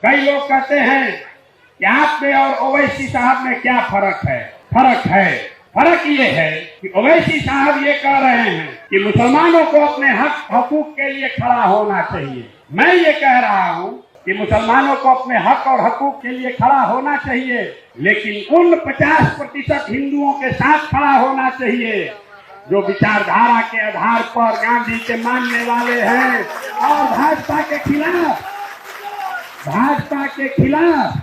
कई लोग कहते हैं कि आप में और ओवैसी साहब में क्या फर्क है। फर्क ये है कि ओवैसी साहब ये कह रहे हैं कि मुसलमानों को अपने हक हकूक के लिए खड़ा होना चाहिए। मैं ये कह रहा हूँ कि मुसलमानों को अपने हक और हकूक के लिए खड़ा होना चाहिए, लेकिन उन 50% हिंदुओं के साथ खड़ा होना चाहिए जो विचारधारा के आधार पर गांधी के मानने वाले हैं और भाजपा के खिलाफ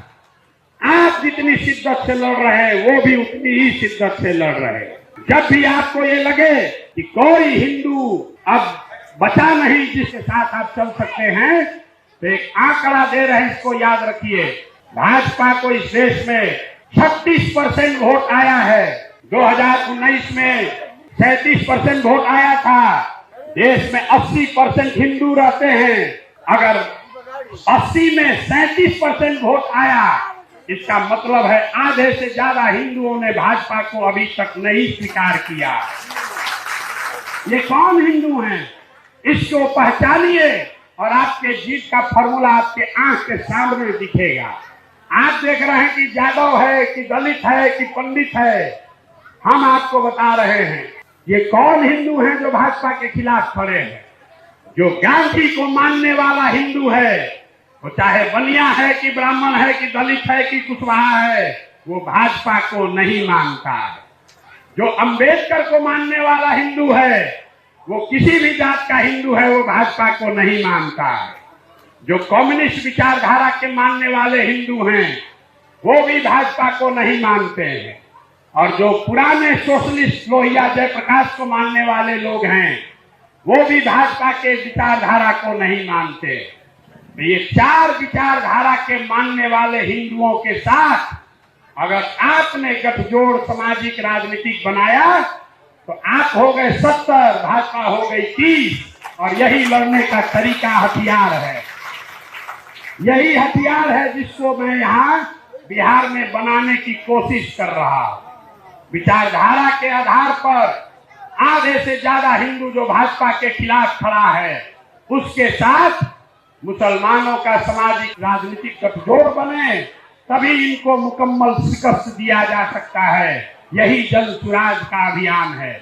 आप जितनी शिद्दत से लड़ रहे हैं वो भी उतनी ही शिद्दत से लड़ रहे हैं। जब भी आपको ये लगे कि कोई हिंदू अब बचा नहीं जिसके साथ आप चल सकते हैं, तो एक आंकड़ा दे रहे हैं, इसको याद रखिए। भाजपा को इस देश में 36% वोट आया है। 2019 में 37% वोट आया था। देश में 80% हिंदू रहते हैं। अगर 80 में 37% वोट आया, इसका मतलब है आधे से ज्यादा हिंदुओं ने भाजपा को अभी तक नहीं स्वीकार किया। ये कौन हिंदू हैं, इसको पहचानिए और आपके जीत का फॉर्मूला आपके आंख के सामने दिखेगा। आप देख रहे हैं कि यादव है कि दलित है कि पंडित है, हम आपको बता रहे हैं ये कौन हिंदू हैं जो भाजपा के खिलाफ खड़े हैं। जो गांधी को मानने वाला हिंदू है, वो चाहे बनिया है कि ब्राह्मण है कि दलित है कि कुशवाहा है, वो भाजपा को नहीं मानता है। जो अंबेडकर को मानने वाला हिंदू है, वो किसी भी जात का हिंदू है, वो भाजपा को नहीं मानता है। जो कम्युनिस्ट विचारधारा के मानने वाले हिंदू हैं, वो भी भाजपा को नहीं मानते हैं। और जो पुराने सोशलिस्ट लोहिया जयप्रकाश को मानने वाले लोग हैं, वो भी भाजपा के विचारधारा को नहीं मानते। ये 4 विचारधारा के मानने वाले हिंदुओं के साथ अगर आपने गठजोड़ सामाजिक राजनीतिक बनाया तो आप हो गए 70, भाजपा हो गई 30, और यही लड़ने का तरीका हथियार है। यही हथियार है जिसको मैं यहाँ बिहार में बनाने की कोशिश कर रहा हूँ। विचारधारा के आधार पर आधे से ज्यादा हिंदू जो भाजपा के खिलाफ खड़ा है, उसके साथ मुसलमानों का सामाजिक राजनीतिक गठजोड़ बने, तभी इनको मुकम्मल शिकस्त दिया जा सकता है। यही जन सुराज का अभियान है।